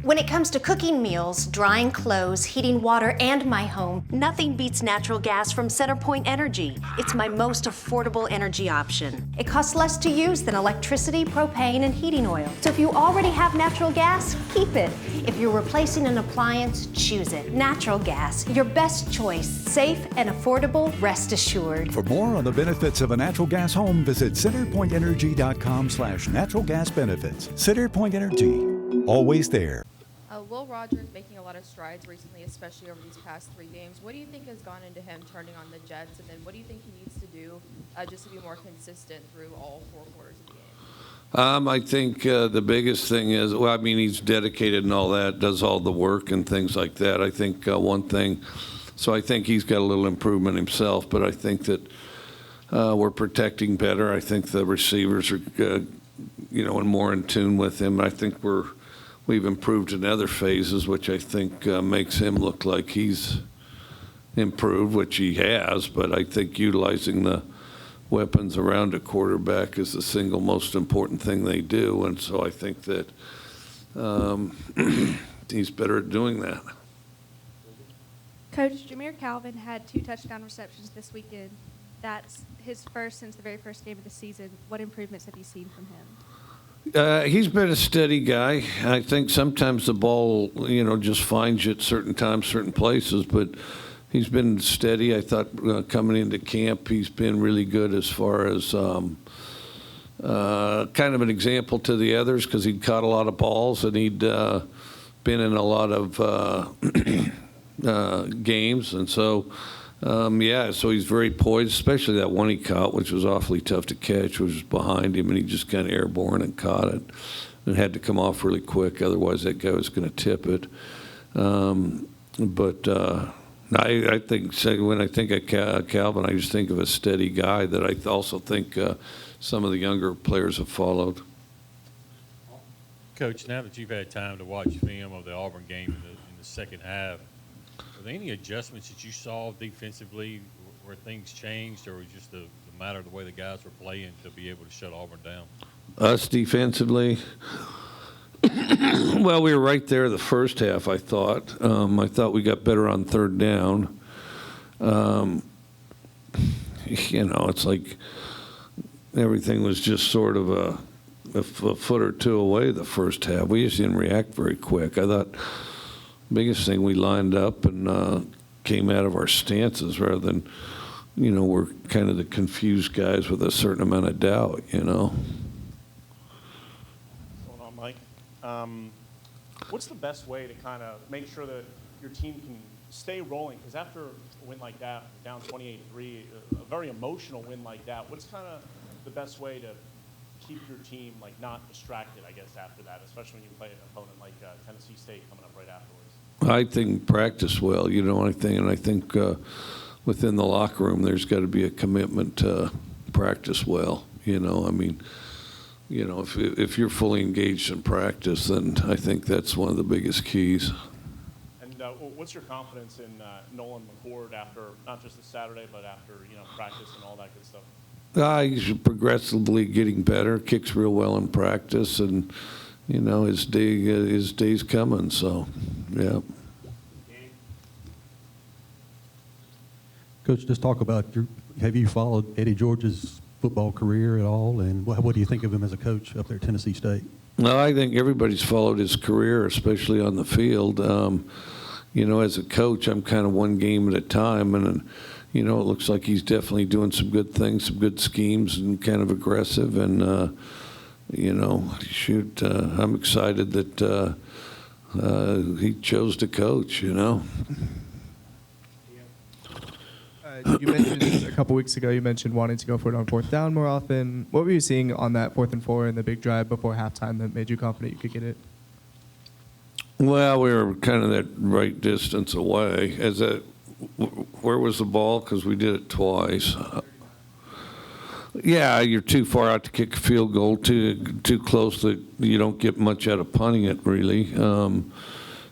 When it comes to cooking meals, drying clothes, heating water, and my home, nothing beats natural gas from CenterPoint Energy. It's my most affordable energy option. It costs less to use than electricity, propane, and heating oil. So if you already have natural gas, keep it. If you're replacing an appliance, choose it. Natural gas, your best choice. Safe and affordable, rest assured. For more on the benefits of a natural gas home, visit centerpointenergy.com/natural gas benefits. CenterPoint Energy, always there. Will Rogers making a lot of strides recently, especially over these past 3 games. What do you think has gone into him turning on the Jets, and then what do you think he needs to do just to be more consistent through all 4 quarters of the game? I think the biggest thing is, well, I mean, he's dedicated and all that, does all the work and things like that. I think one thing, so I think he's got a little improvement himself, but I think that we're protecting better. I think the receivers are, and more in tune with him. I think we've improved in other phases, which I think makes him look like he's improved, which he has. But I think utilizing the weapons around a quarterback is the single most important thing they do. And so I think that he's better at doing that. Coach, WR Calvin had 2 touchdown receptions this weekend. That's his first since the very first game of the season. What improvements have you seen from him? He's been a steady guy. I think sometimes the ball, just finds you at certain times, certain places, but he's been steady. I thought coming into camp, he's been really good as far as kind of an example to the others because he'd caught a lot of balls and he'd been in a lot of games. And so, so he's very poised, especially that one he caught, which was awfully tough to catch, which was behind him, and he just kind of airborne and caught it and had to come off really quick. Otherwise, that guy was going to tip it. I think when I think of Calvin, I just think of a steady guy that I also think some of the younger players have followed. Coach, now that you've had time to watch film of the Auburn game in the second half, were there any adjustments that you saw defensively where things changed, or was it just the matter of the way the guys were playing to be able to shut Auburn down? Us defensively, well, we were right there the first half, I thought. I thought we got better on third down. It's like everything was just sort of a foot or two away the first half. We just didn't react very quick. I thought biggest thing, we lined up and came out of our stances rather than, we're kind of the confused guys with a certain amount of doubt, What's going on, Mike? What's the best way to kind of make sure that your team can stay rolling? Because after a win like that, down 28-3, a very emotional win like that, what's kind of the best way to keep your team not distracted, I guess, after that, especially when you play an opponent like Tennessee State coming up right afterwards? I think practice well, I think within the locker room there's got to be a commitment to practice well. If you're fully engaged in practice, then I think that's one of the biggest keys. And what's your confidence in Nolan McCord after not just this Saturday, but after practice and all that good stuff? He's progressively getting better. Kicks real well in practice, and his day's coming. So, yeah. Coach, just talk about have you followed Eddie George's football career at all, and what do you think of him as a coach up there at Tennessee State? No, I think everybody's followed his career, especially on the field. As a coach, I'm kind of one game at a time, and it looks like he's definitely doing some good things, some good schemes, and kind of aggressive. And I'm excited that he chose to coach. You mentioned a couple weeks ago, you mentioned wanting to go for it on 4th down more often. What were you seeing on that 4th and 4 and the big drive before halftime that made you confident you could get it? Well, we were kind of that right distance away. Where was the ball? Because we did it twice. Yeah, you're too far out to kick a field goal, too close that you don't get much out of punting it, really,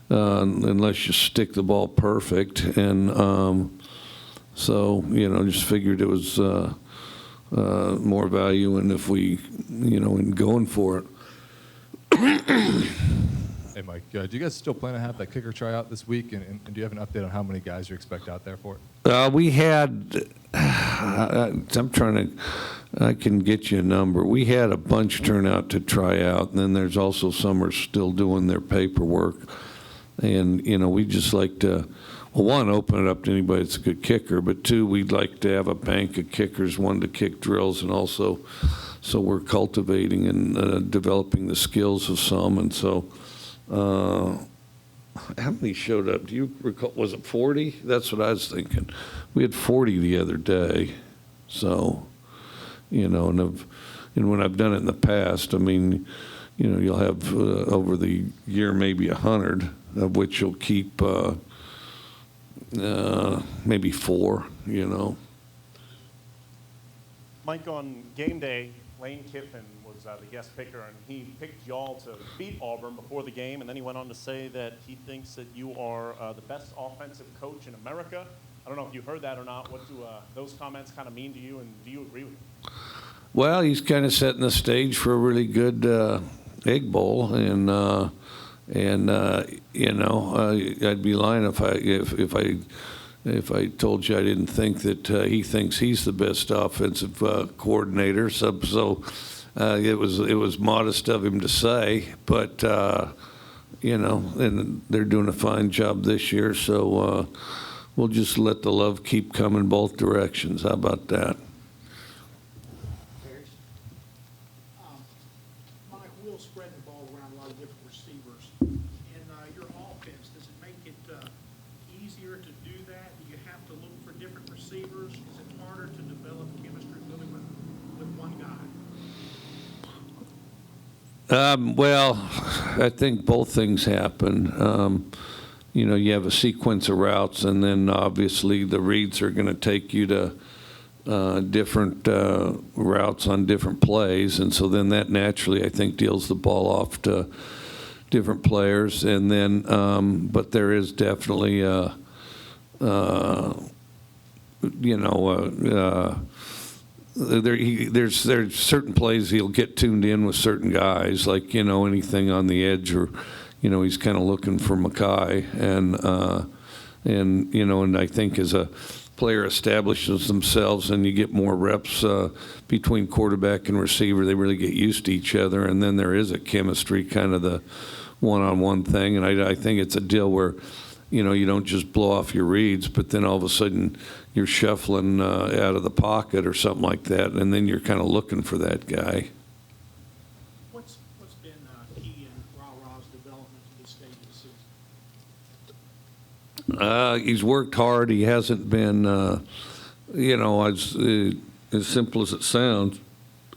unless you stick the ball perfect. And so, just figured it was more value in if we, in going for it. Hey, Mike, do you guys still plan to have that kicker tryout this week? And do you have an update on how many guys you expect out there for it? We had, I'm trying to, I can get you a number. We had a bunch turn out to try out, and then there's also some are still doing their paperwork. And, we just like to, well, one, open it up to anybody that's a good kicker, but two, we'd like to have a bank of kickers, one to kick drills, and also, so we're cultivating and developing the skills of some. And so, how many showed up? Do you recall? Was it 40? That's what I was thinking. We had 40 the other day. So, and when I've done it in the past, I mean, you'll have over the year maybe 100, of which you'll keep maybe 4. Mike, on game day, Lane Kiffin was the guest picker, and he picked y'all to beat Auburn before the game, and then he went on to say that he thinks that you are the best offensive coach in America. I don't know if you heard that or not. What do those comments kind of mean to you, and do you agree with him? Well, he's kind of setting the stage for a really good Egg Bowl, and I'd be lying if I told you I didn't think that he thinks he's the best offensive coordinator. So it was modest of him to say, but and they're doing a fine job this year. So we'll just let the love keep coming both directions. How about that? Mike, we'll spread the ball around a lot of different receivers. In your offense, does it make it easier to do that? Do you have to look for different receivers? Is it harder to develop chemistry really with one guy? Well, I think both things happen. You have a sequence of routes, and then obviously the reads are going to take you to different routes on different plays, and so then that naturally, I think, deals the ball off to different players. And then, but there is definitely, there's certain plays he'll get tuned in with certain guys, like anything on the edge, or he's kind of looking for Mackay, and I think as a player establishes themselves and you get more reps between quarterback and receiver, they really get used to each other, and then there is a chemistry, kind of the one-on-one thing. And I think it's a deal where you don't just blow off your reads, but then all of a sudden you're shuffling out of the pocket or something like that, and then you're kind of looking for that guy. What's been key in Ra-Ra's development to this stage of the season? He's worked hard. He hasn't been, as simple as it sounds,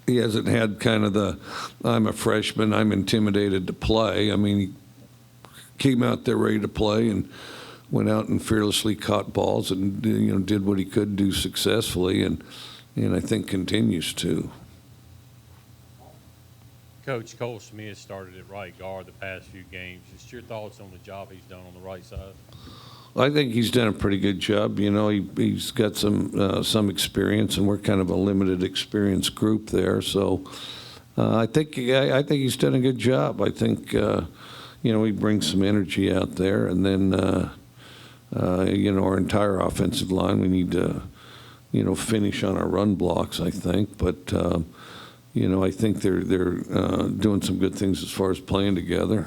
he hasn't had kind of the, I'm a freshman, I'm intimidated to play. I mean, he came out there ready to play and went out and fearlessly caught balls and did what he could do successfully, and I think continues to. Coach, Cole Smith started at right guard the past few games. Just your thoughts on the job he's done on the right side? I think he's done a pretty good job. He's got some experience, and we're kind of a limited experience group there. So I think he's done a good job. I think he brings some energy out there, and then our entire offensive line, we need to finish on our run blocks, I think. But I think they're doing some good things as far as playing together.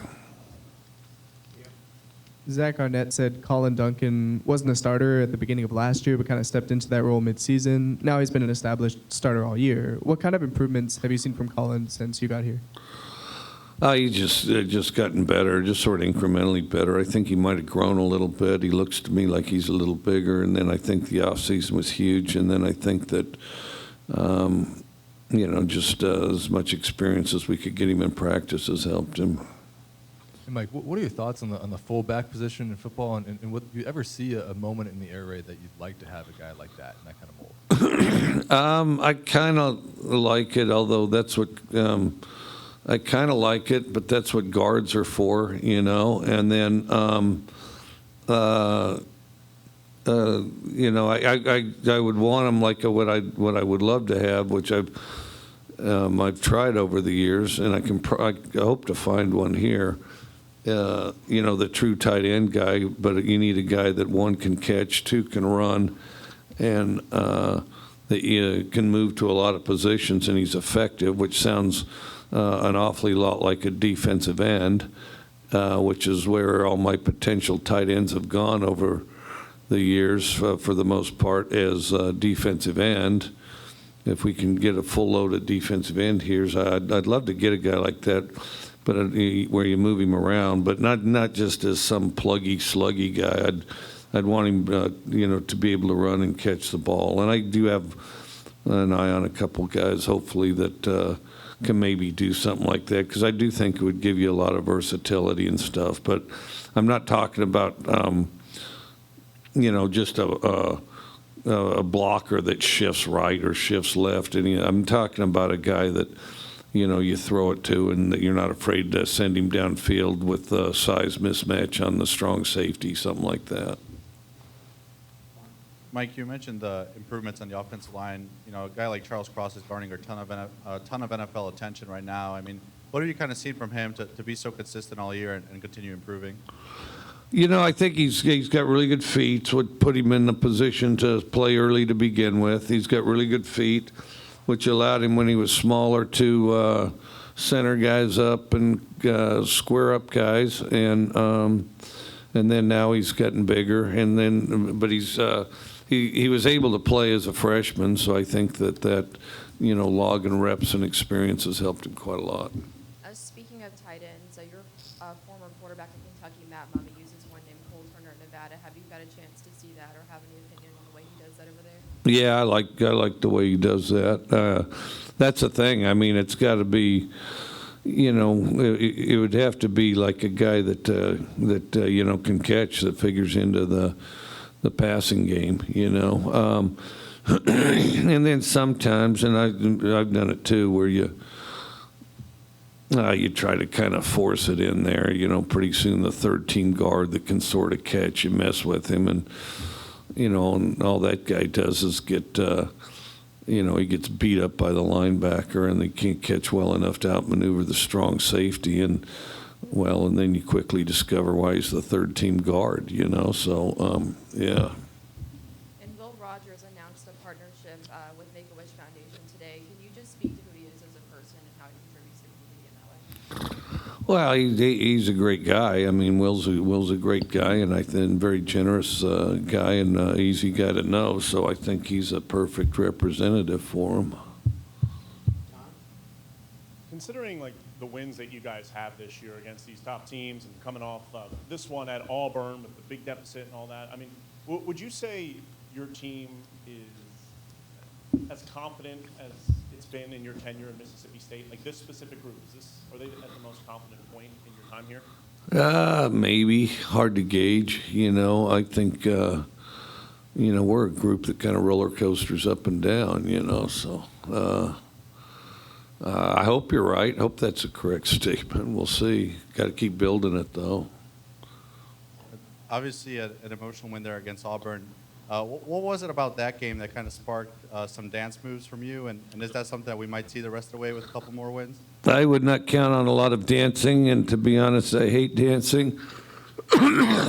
Zach Arnett said Colin Duncan wasn't a starter at the beginning of last year, but kind of stepped into that role midseason. Now he's been an established starter all year. What kind of improvements have you seen from Colin since you got here? He's just gotten better, just sort of incrementally better. I think he might have grown a little bit. He looks to me like he's a little bigger, and then I think the offseason was huge, and then I think that, just as much experience as we could get him in practice has helped him. And Mike, what are your thoughts on the fullback position in football, and would you ever see a moment in the air raid that you'd like to have a guy like that in that kind of mold? I kind of like it, although that's what I kind of like it, but that's what guards are for, And then, I would want them like what I would love to have, which I've tried over the years, and I hope to find one here. the true tight end guy, but you need a guy that, one, can catch, two, can run, and that can move to a lot of positions, and he's effective, which sounds an awfully lot like a defensive end, which is where all my potential tight ends have gone over the years for the most part, as defensive end. If we can get a full loaded defensive end here, I'd love to get a guy like that, but where you move him around, but not just as some pluggy, sluggy guy. I'd want him, to be able to run and catch the ball. And I do have an eye on a couple guys, hopefully, that can maybe do something like that, because I do think it would give you a lot of versatility and stuff. But I'm not talking about, just a blocker that shifts right or shifts left. And I'm talking about a guy that, you throw it to, and that you're not afraid to send him downfield with a size mismatch on the strong safety, something like that. Mike, you mentioned the improvements on the offensive line. A guy like Charles Cross is garnering a ton of NFL attention right now. I mean, what have you kind of seen from him to be so consistent all year and continue improving? I think he's got really good feet, what put him in the position to play early to begin with. He's got really good feet, which allowed him, when he was smaller, to center guys up and square up guys, and then now he's getting bigger, but he's he was able to play as a freshman, so I think that log and reps and experience has helped him quite a lot. Speaking of tight ends, your former quarterback in Kentucky, Matt Mummy, uses one named Cole Turner in Nevada. Have you got a chance to see that, or have any opinion on the way he does that over there? Yeah, I like the way he does that. That's the thing. I mean, it's got to be, it would have to be like a guy that can catch, that figures into the passing game, and then sometimes, and I've done it too, where you try to kind of force it in there. Pretty soon the third team guard that can sort of catch, you mess with him, and and all that guy does is get, he gets beat up by the linebacker, and they can't catch well enough to outmaneuver the strong safety, and then you quickly discover why he's the third team guard, so, yeah. And Will Rogers announced a partnership with Make-A-Wish Foundation today. Can you just speak to who he is as a person and how he contributes to the community in that way? Well, he's a great guy. I mean, Will's a great guy, and I think very generous guy, and easy guy to know. So I think he's a perfect representative for him. Considering the wins that you guys have this year against these top teams, and coming off this one at Auburn with the big deficit and all that, I mean, would you say your team is as confident as it's been in your tenure in Mississippi State? Like this specific group, are they at the most confident point in your time here? Maybe. Hard to gauge. I think, we're a group that kind of roller coasters up and down, so I hope you're right. I hope that's a correct statement. We'll see. Got to keep building it, though. Obviously, an emotional win there against Auburn. What was it about that game that kind of sparked some dance moves from you? And is that something that we might see the rest of the way with a couple more wins? I would not count on a lot of dancing, and to be honest, I hate dancing.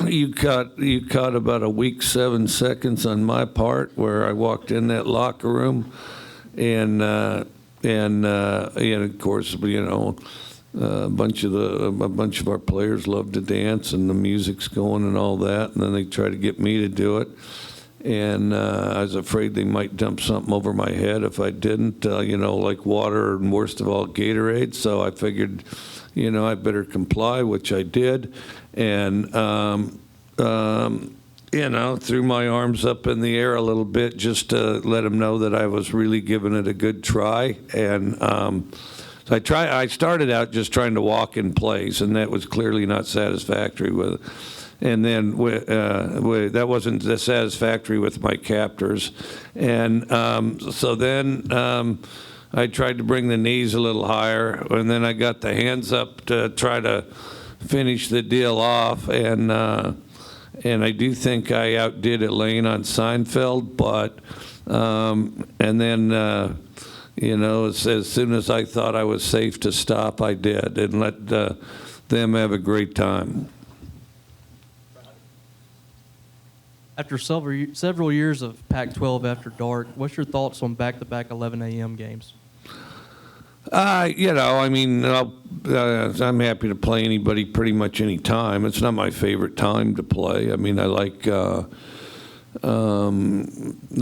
You caught about a week 7 seconds on my part where I walked in that locker room, and of course, a bunch of our players love to dance, and the music's going and all that, and then they try to get me to do it. And I was afraid they might dump something over my head if I didn't, like water and worst of all Gatorade. So I figured, I better comply, which I did, and threw my arms up in the air a little bit just to let them know that I was really giving it a good try. And so I started out just trying to walk in place, and that was clearly not satisfactory with. And then that wasn't satisfactory with my captors, and so then I tried to bring the knees a little higher, and then I got the hands up to try to finish the deal off, and I do think I outdid Lane on Seinfeld, but and then as soon as I thought I was safe to stop, I did, and let them have a great time. After several years of Pac-12 After Dark, what's your thoughts on back-to-back 11 a.m. games? You know, I mean, I'm happy to play anybody pretty much any time. It's not my favorite time to play. I mean, I like the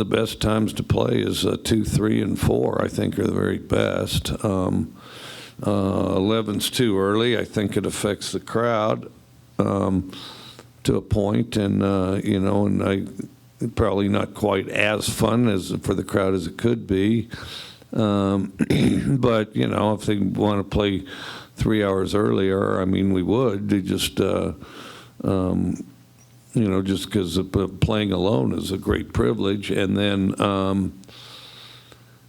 best times to play is 2, 3, and 4. I think are the very best. 11's too early. I think it affects the crowd to a point, and you know, and probably not quite as fun as for the crowd as it could be. But you know, if they want to play 3 hours earlier, I mean, we would. They just you know, just because playing alone is a great privilege. And then,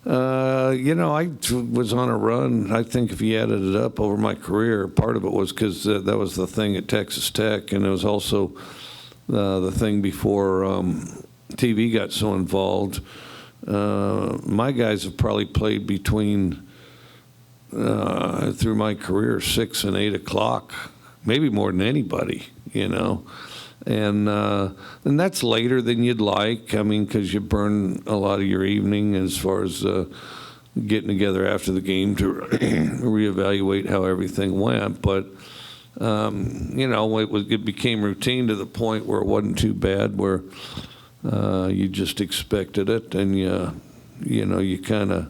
you know, I was on a run. I think if you added it up over my career, part of it was because that was the thing at Texas Tech, and it was also the thing before TV got so involved. My guys have probably played between, through my career, 6 and 8 o'clock, maybe more than anybody, you know. And that's later than you'd like. I mean, because you burn a lot of your evening as far as getting together after the game to reevaluate how everything went. But you know, it became routine to the point where it wasn't too bad, where you just expected it, and you know, you kind of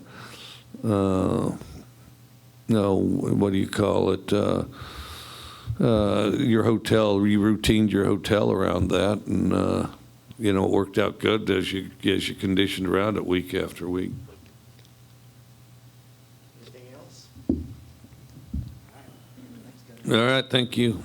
know, what do you call it? Your hotel, you routined your hotel around that, and you know, it worked out good as you conditioned around it week after week. Anything else? All right, thank you.